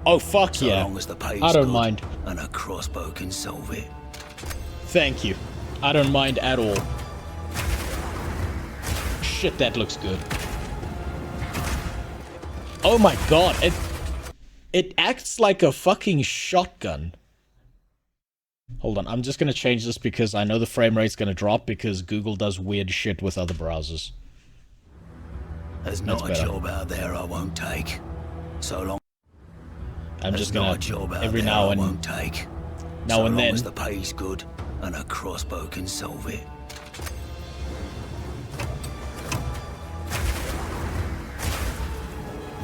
Oh, fuck yeah. Long as the pay's I don't good mind. and a crossbow can solve it. Thank you. I don't mind at all. Shit, that looks good. Oh my god, it acts like a fucking shotgun. Hold on, I'm just gonna change this because I know the frame rate's gonna drop because Google does weird shit with other browsers. There's not a job out there I won't take. So long. I'm just gonna every now and now and then. As the pay's good and a crossbow can solve it.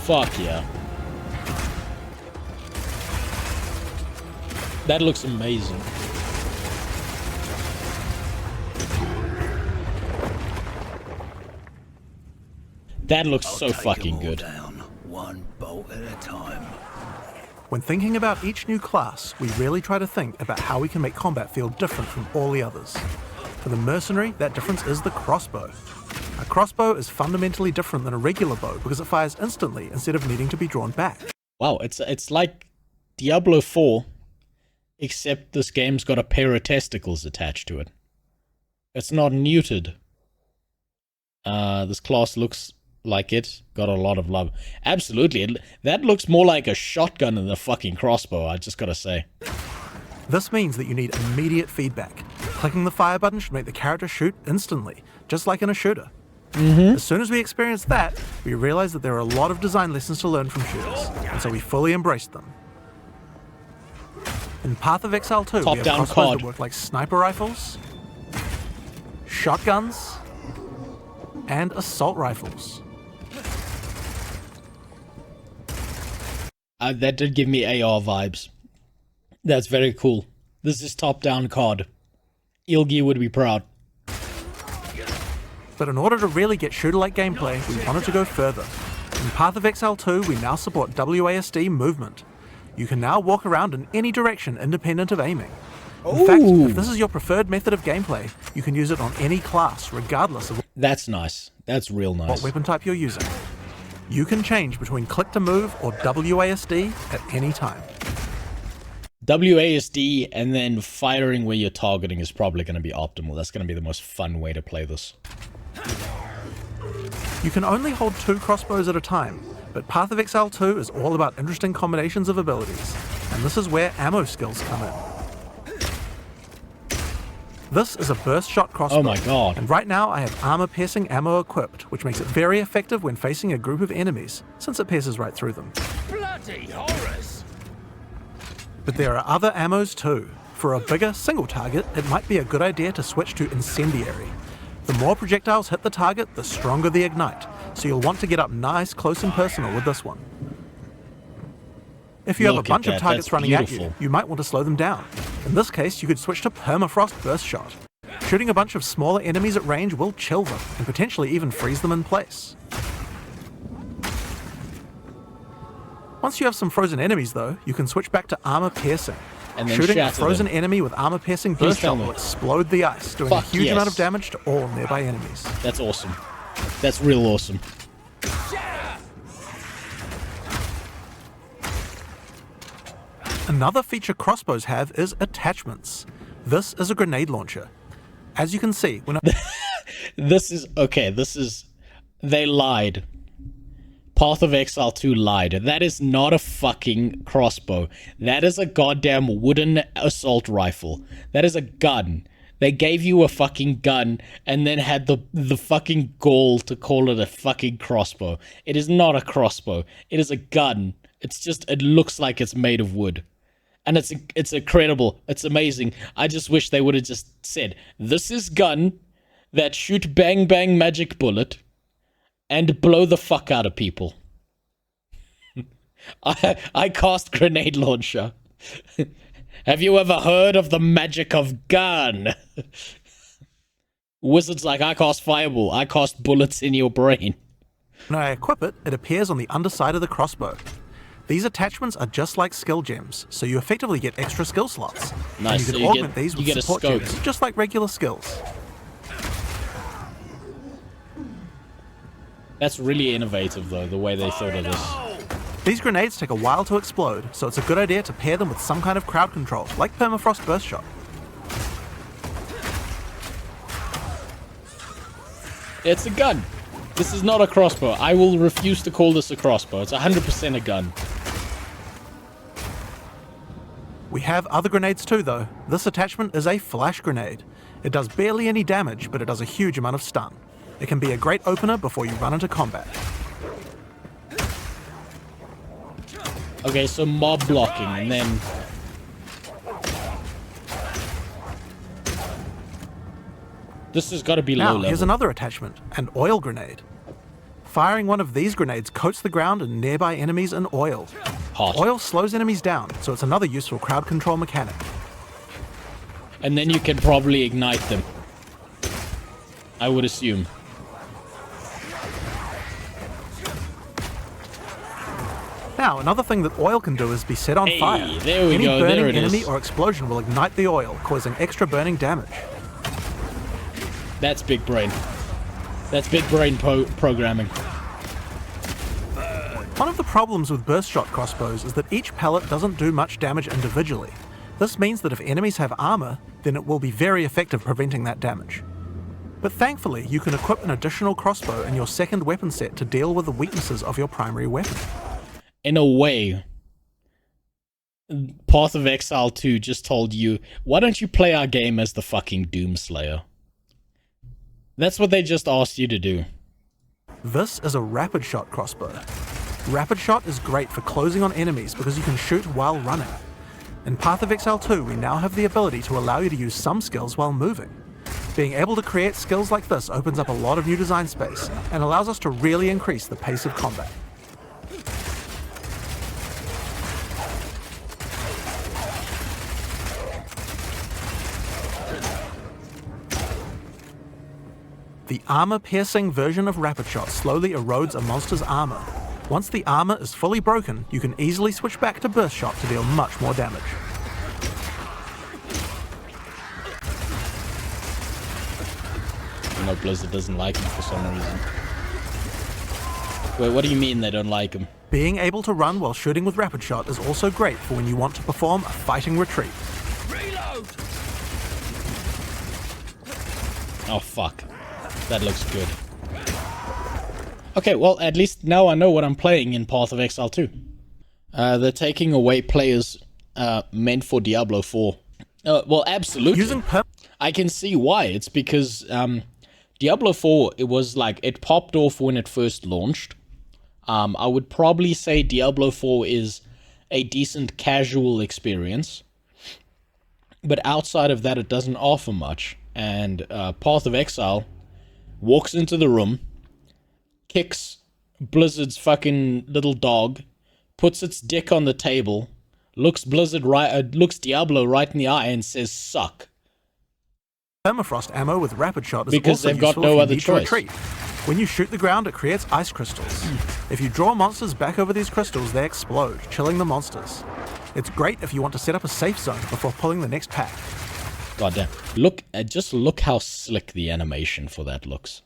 Fuck yeah. That looks amazing. That looks so fucking good. Down, one bolt at a time. When thinking about each new class, we really try to think about how we can make combat feel different from all the others. For the Mercenary, that difference is the crossbow. A crossbow is fundamentally different than a regular bow because it fires instantly instead of needing to be drawn back. Wow, it's like Diablo 4, except this game's got a pair of testicles attached to it. It's not neutered. This class looks like it got a lot of love. Absolutely, that looks more like a shotgun than a fucking crossbow, I just gotta say. This means that you need immediate feedback. Clicking the fire button should make the character shoot instantly, just like in a shooter. As soon as we experienced that, we realized that there are a lot of design lessons to learn from shooters, and so we fully embraced them. In Path of Exile 2, we have crossbows that work like sniper rifles, shotguns, and assault rifles. That did give me AR vibes. That's very cool. This is top-down COD. Ilgi would be proud. But in order to really get shooter-like gameplay, we wanted to go further. In Path of Exile 2, we now support WASD movement. You can now walk around in any direction independent of aiming. In fact, if this is your preferred method of gameplay, you can use it on any class, regardless of That's nice. That's real nice. what weapon type you're using. You can change between click to move or WASD at any time. WASD and then firing where you're targeting is probably going to be optimal. That's going to be the most fun way to play this. You can only hold 2 crossbows at a time, but Path of Exile 2 is all about interesting combinations of abilities, and this is where ammo skills come in. This is a burst shot crossbow. Oh my god. And right now I have armor piercing ammo equipped, which makes it very effective when facing a group of enemies, since it pierces right through them. Bloody horrors! But there are other ammos too. For a bigger single target, it might be a good idea to switch to incendiary. The more projectiles hit the target, the stronger the ignite, so you'll want to get up nice, close and personal with this one. If you have a bunch of targets running at you, you might want to slow them down. In this case, you could switch to permafrost burst shot. Shooting a bunch of smaller enemies at range will chill them, and potentially even freeze them in place. Once you have some frozen enemies though, you can switch back to armor piercing. And then shooting a frozen enemy with armor piercing burst shot will explode the ice, doing a huge amount of damage to all nearby enemies. That's awesome. That's real awesome. Another feature crossbows have is attachments. This is a grenade launcher. As you can see, when they lied. Path of Exile 2 lied. That is not a fucking crossbow. That is a goddamn wooden assault rifle. That is a gun. They gave you a fucking gun and then had the fucking gall to call it a fucking crossbow. It is not a crossbow. It is a gun. It's just, it looks like it's made of wood. And it's incredible. It's amazing. I just wish they would have just said, this is gun that shoot bang bang magic bullet and blow the fuck out of people. I cast grenade launcher. Have you ever heard of the magic of gun? Wizards like, I cast fireball. I cast bullets in your brain. When I equip it, it appears on the underside of the crossbow. These attachments are just like skill gems, so you effectively get extra skill slots. Nice. And you can augment these with support gems, just like regular skills. That's really innovative, though, the way they thought of this. These grenades take a while to explode, so it's a good idea to pair them with some kind of crowd control, like permafrost burst shot. It's a gun. This is not a crossbow. I will refuse to call this a crossbow. It's 100% a gun. We have other grenades too, though. This attachment is a flash grenade. It does barely any damage, but it does a huge amount of stun. It can be a great opener before you run into combat. Okay, so mob blocking, and then... This has got to be low level. Now, here's another attachment, an oil grenade. Firing one of these grenades coats the ground and nearby enemies in oil. Hot. Oil slows enemies down, so it's another useful crowd control mechanic. And then you can probably ignite them. I would assume. Now, another thing that oil can do is be set on fire. There we Any go, burning there it enemy is. or explosion will ignite the oil, causing extra burning damage. That's big brain. That's big brain programming. One of the problems with burst shot crossbows is that each pellet doesn't do much damage individually. This means that if enemies have armor, then it will be very effective preventing that damage. But thankfully, you can equip an additional crossbow in your second weapon set to deal with the weaknesses of your primary weapon. In a way, Path of Exile 2 just told you, why don't you play our game as the fucking Doomslayer? That's what they just asked you to do. This is a rapid shot crossbow. Rapid shot is great for closing on enemies because you can shoot while running. In Path of Exile 2, we now have the ability to allow you to use some skills while moving. Being able to create skills like this opens up a lot of new design space and allows us to really increase the pace of combat. The armor-piercing version of Rapid Shot slowly erodes a monster's armor. Once the armor is fully broken, you can easily switch back to Burst Shot to deal much more damage. I know Blizzard doesn't like him for some reason. Wait, what do you mean they don't like him? Being able to run while shooting with Rapid Shot is also great for when you want to perform a fighting retreat. Reload! Oh, fuck. That looks good. Okay, well, at least now I know what I'm playing in Path of Exile 2. They're taking away players meant for Diablo 4. Well, absolutely. I can see why. It's because Diablo 4, it was like, it popped off when it first launched. I would probably say Diablo 4 is a decent casual experience. But outside of that, it doesn't offer much. And Path of Exile walks into the room, kicks Blizzard's fucking little dog, puts its dick on the table, looks Diablo right in the eye and says, "Suck." Permafrost ammo with Rapid Shot is because also they've got useful no if you other need to choice. retreat. When you shoot the ground, it creates ice crystals. If you draw monsters back over these crystals, they explode, chilling the monsters. It's great if you want to set up a safe zone before pulling the next pack. Goddamn. Look, just look how slick the animation for that looks.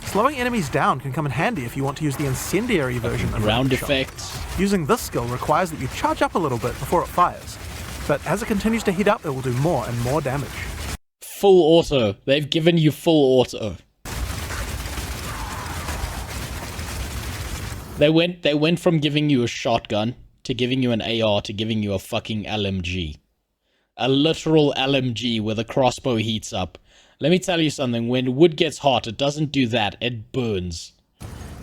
Slowing enemies down can come in handy if you want to use the incendiary version of Ground Rapid Shot. effects. Using this skill requires that you charge up a little bit before it fires, but as it continues to heat up, it will do more and more damage. Full auto. They've given you full auto. They went from giving you a shotgun to giving you an AR to giving you a fucking LMG. A literal LMG where the crossbow heats up. Let me tell you something, when wood gets hot, it doesn't do that, it burns.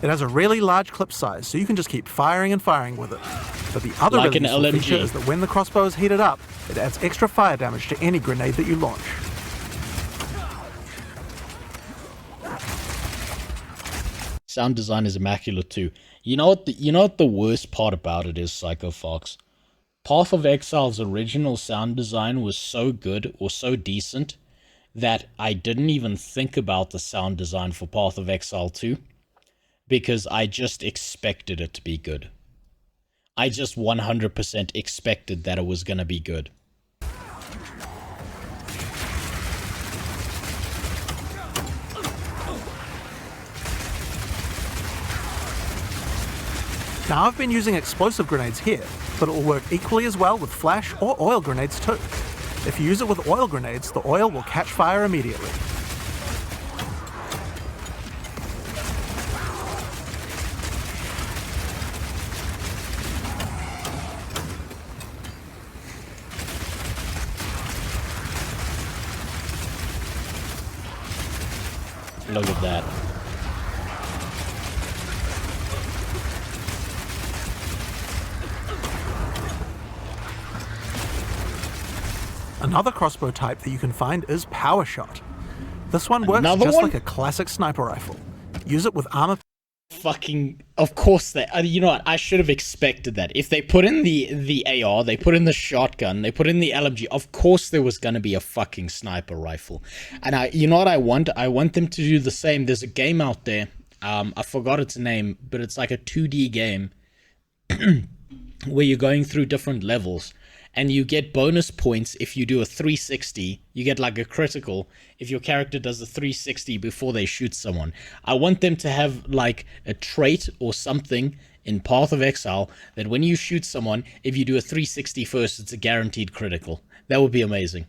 It has a really large clip size, so you can just keep firing and firing with it. But the other Like really an useful LMG. feature is that when the crossbow is heated up, it adds extra fire damage to any grenade that you launch. Sound design is immaculate too. You know what the worst part about it is, Psycho Fox? Path of Exile's original sound design was so good or so decent that I didn't even think about the sound design for Path of Exile 2 because I just expected it to be good. I just 100% expected that it was gonna be good. Now I've been using explosive grenades here, but it will work equally as well with flash or oil grenades too. If you use it with oil grenades, the oil will catch fire immediately. Look at that. Another crossbow type that you can find is Power Shot. This one works like a classic sniper rifle. Use it with armor. Fucking, of course they. You know what? I should have expected that. If they put in the AR, they put in the shotgun, they put in the LMG. Of course there was gonna be a fucking sniper rifle. And you know what I want? I want them to do the same. There's a game out there. I forgot its name, but it's like a 2D game where you're going through different levels. And you get bonus points if you do a 360. You get like a critical if your character does a 360 before they shoot someone. I want them to have like a trait or something in Path of Exile that when you shoot someone, if you do a 360 first, it's a guaranteed critical. That would be amazing.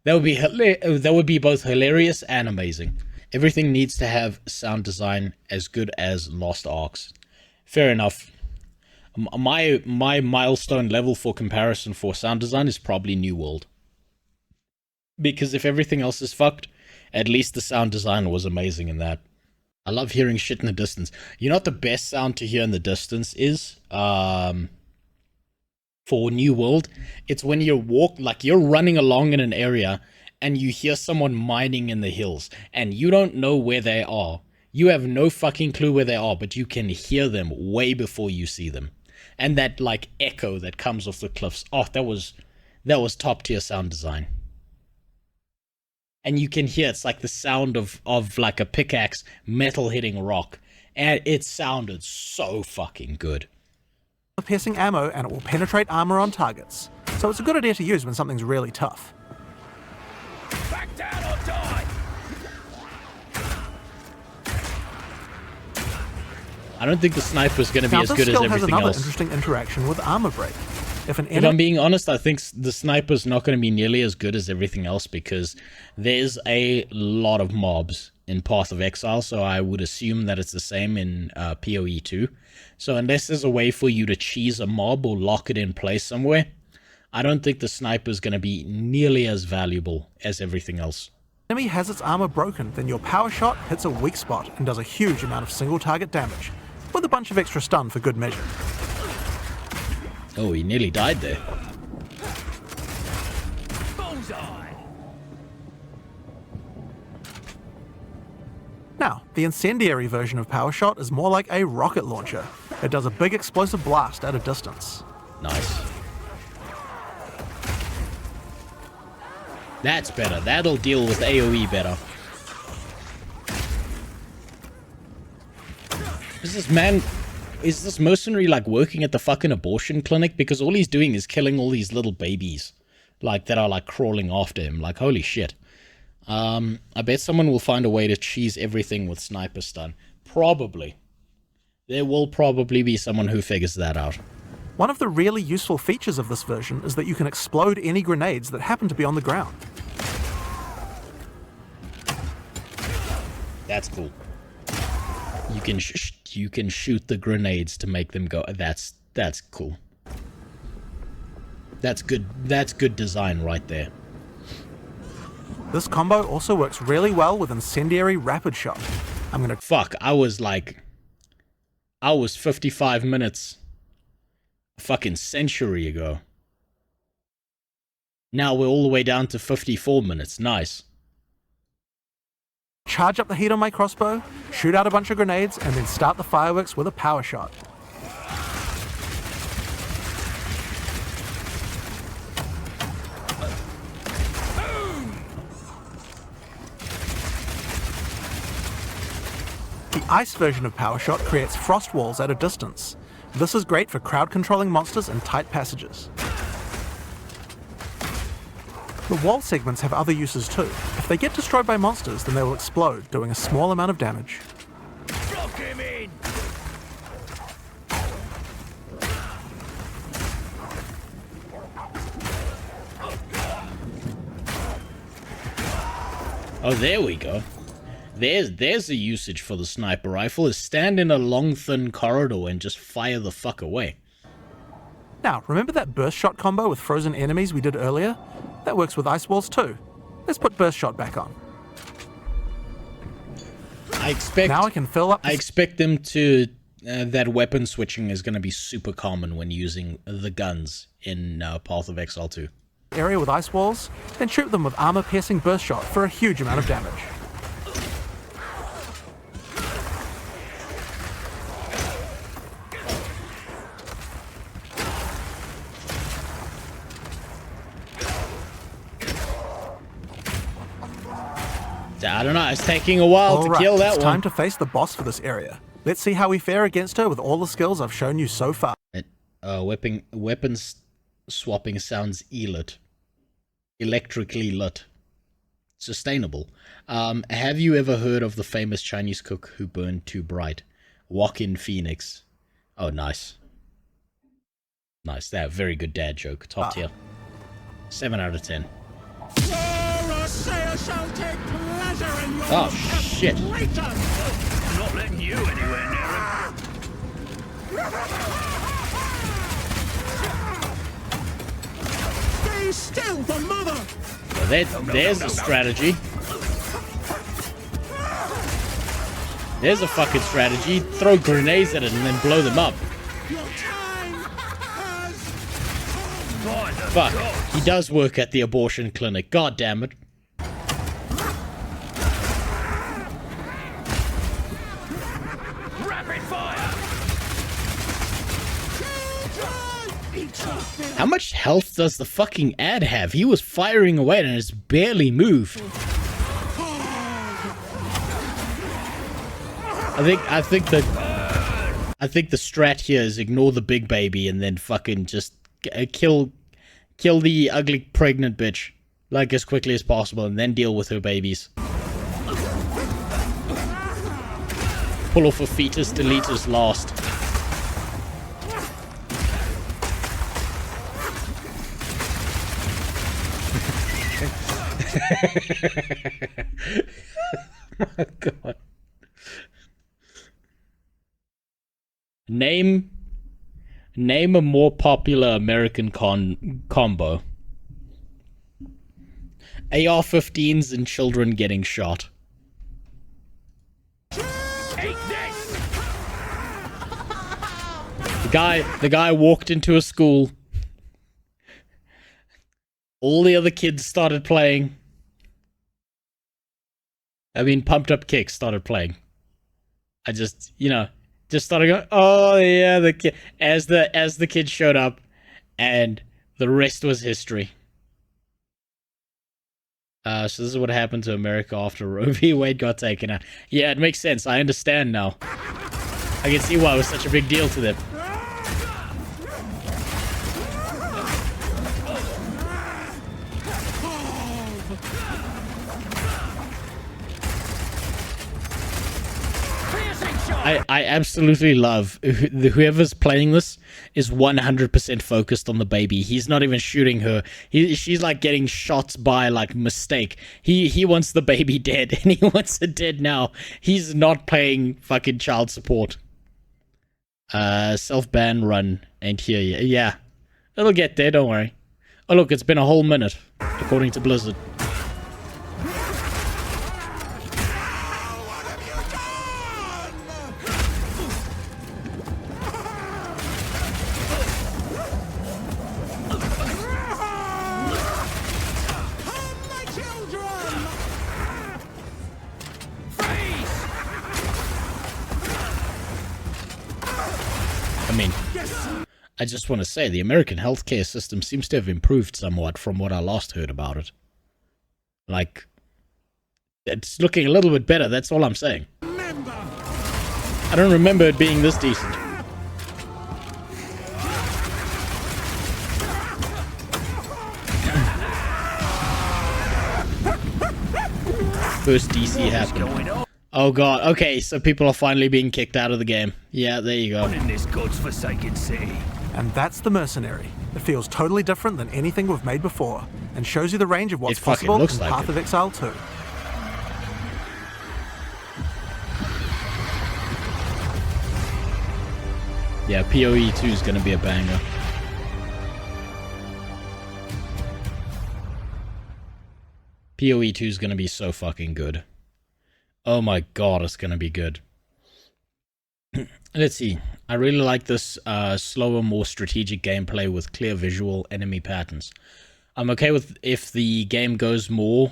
That would be both hilarious and amazing. Everything needs to have sound design as good as Lost Arks. Fair enough. My milestone level for comparison for sound design is probably New World. Because if everything else is fucked, at least the sound design was amazing in that. I love hearing shit in the distance. You know what the best sound to hear in the distance is? For New World? It's when you're running along in an area and you hear someone mining in the hills and you don't know where they are. You have no fucking clue where they are, but you can hear them way before you see them. And that like echo that comes off the cliffs. Oh, that was top tier sound design. And you can hear it's like the sound of like a pickaxe metal hitting rock. And it sounded so fucking good. Piercing ammo and it will penetrate armor on targets. So it's a good idea to use when something's really tough. Back down or die! I don't think the sniper's going to be as good as everything else. This skill has another interesting interaction with armor break. If I'm being honest, I think the sniper's not going to be nearly as good as everything else because there's a lot of mobs in Path of Exile, so I would assume that it's the same in PoE 2. So unless there's a way for you to cheese a mob or lock it in place somewhere, I don't think the sniper's going to be nearly as valuable as everything else. Enemy has its armor broken, then your power shot hits a weak spot and does a huge amount of single target damage, with a bunch of extra stun for good measure. Oh, he nearly died there. Bullseye! Now, the incendiary version of Power Shot is more like a rocket launcher. It does a big explosive blast at a distance. Nice. That's better. That'll deal with AoE better. Is this mercenary like working at the fucking abortion clinic? Because all he's doing is killing all these little babies, like that are like crawling after him. Like holy shit. I bet someone will find a way to cheese everything with sniper stun. Probably. There will probably be someone who figures that out. One of the really useful features of this version is that you can explode any grenades that happen to be on the ground. That's cool. You can shoot the grenades to make them go. That's cool. That's good. That's good design right there. This combo also works really well with Incendiary Rapid Shot. Fuck, I was 55 minutes a fucking century ago. Now we're all the way down to 54 minutes. Nice. Charge up the heat on my crossbow, shoot out a bunch of grenades, and then start the fireworks with a power shot. The ice version of Power Shot creates frost walls at a distance. This is great for crowd controlling monsters in tight passages. The wall segments have other uses too. If they get destroyed by monsters, then they will explode, doing a small amount of damage. Block him in! Oh, there we go. There's a usage for the sniper rifle, is stand in a long, thin corridor and just fire the fuck away. Now, remember that burst shot combo with frozen enemies we did earlier? That works with ice walls too. Let's put burst shot back on. Now I can fill up. I expect them to that weapon switching is going to be super common when using the guns in Path of Exile 2. Area with ice walls, then shoot them with armor-piercing burst shot for a huge amount of damage. I don't know, it's taking a while to kill that one. It's time to face the boss for this area. Let's see how we fare against her with all the skills I've shown you so far. Weapons swapping sounds elite. Electrically lit. Sustainable. Have you ever heard of the famous Chinese cook who burned too bright? Walk-in Phoenix. Oh, nice. Nice. That very good dad joke. Top tier. 7 out of 10. Oh shit! I'm not letting you anywhere near him. Stay still, for mother. Well, there's a strategy. There's a fucking strategy. Throw grenades at it and then blow them up. Fuck. He does work at the abortion clinic. God damn it. Rapid fire. How much health does the fucking ad have? He was firing away and it's barely moved. I think the strat here is ignore the big baby and then fucking just kill the ugly pregnant bitch like as quickly as possible and then deal with her babies. Pull off a fetus, deleters last. Oh my god. Name a more popular American combo. AR-15s and children getting shot. Take this. The guy walked into a school. All the other kids started playing. I mean, Pumped Up Kicks started playing. I just, just started going, oh yeah, the kid, as the kid showed up, and the rest was history. So this is what happened to America after Roe v. Wade got taken out. Yeah, it makes sense. I understand now. I can see why it was such a big deal to them. I absolutely love whoever's playing this is 100% focused on the baby. He's not even shooting her. She's like getting shots by like mistake. He wants the baby dead and he wants it dead now. He's not paying fucking child support. Self-ban run ain't here yet. Yeah, it'll get there, don't worry. Oh look, it's been a whole minute according to Blizzard. I just want to say, the American healthcare system seems to have improved somewhat from what I last heard about it. Like, it's looking a little bit better, that's all I'm saying. I don't remember it being this decent. First DC happened. Oh god, okay, so people are finally being kicked out of the game. Yeah, there you go. In this god's-forsaken city. And that's the Mercenary. It feels totally different than anything we've made before, and shows you the range of what's possible in Path of Exile 2. Yeah, PoE 2 is gonna be a banger. PoE 2 is gonna be so fucking good. Oh my god, it's gonna be good. Let's see. I really like this slower, more strategic gameplay with clear visual enemy patterns. I'm okay with if the game goes more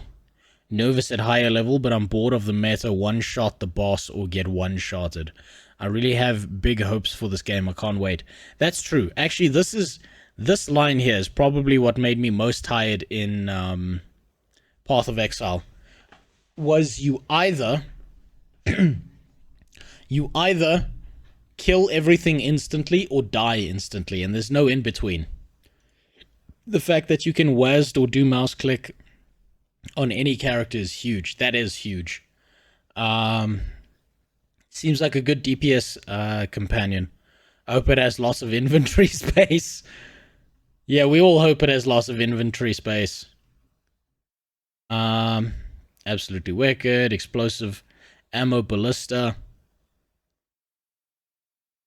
nervous at higher level, but I'm bored of the meta one-shot the boss or get one-shotted. I really have big hopes for this game. I can't wait. That's true. Actually, this line here is probably what made me most tired in Path of Exile. Was you either kill everything instantly or die instantly, and there's no in between. The fact that you can WASD or do mouse click on any character is huge. That is huge. Seems like a good DPS companion. I hope it has lots of inventory space. Yeah, we all hope it has lots of inventory space. Absolutely wicked. Explosive ammo ballista.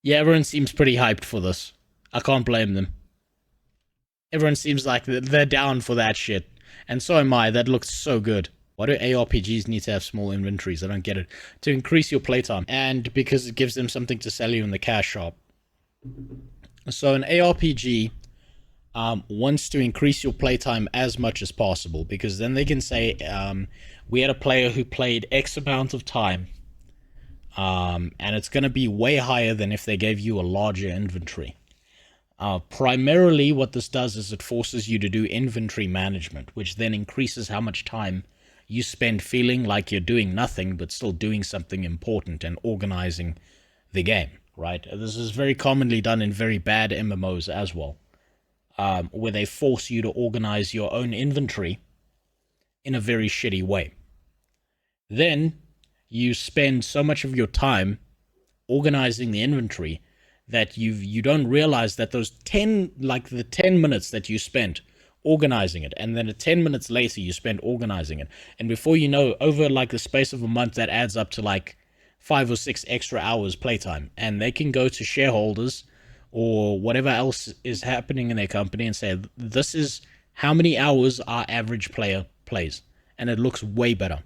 Yeah, everyone seems pretty hyped for this. I can't blame them. Everyone seems like they're down for that shit. And so am I. That looks so good. Why do ARPGs need to have small inventories? I don't get it. To increase your playtime. And because it gives them something to sell you in the cash shop. So an ARPG wants to increase your playtime as much as possible. Because then they can say, we had a player who played X amount of time. And it's going to be way higher than if they gave you a larger inventory. Primarily what this does is it forces you to do inventory management, which then increases how much time you spend feeling like you're doing nothing, but still doing something important and organizing the game, right? This is very commonly done in very bad MMOs as well, where they force you to organize your own inventory in a very shitty way. Then you spend so much of your time organizing the inventory that you don't realize that those 10 minutes that you spent organizing it, and then 10 minutes later you spend organizing it, and before you know, over like the space of a month, that adds up to like 5 or 6 extra hours playtime, and they can go to shareholders or whatever else is happening in their company and say, this is how many hours our average player plays, and it looks way better.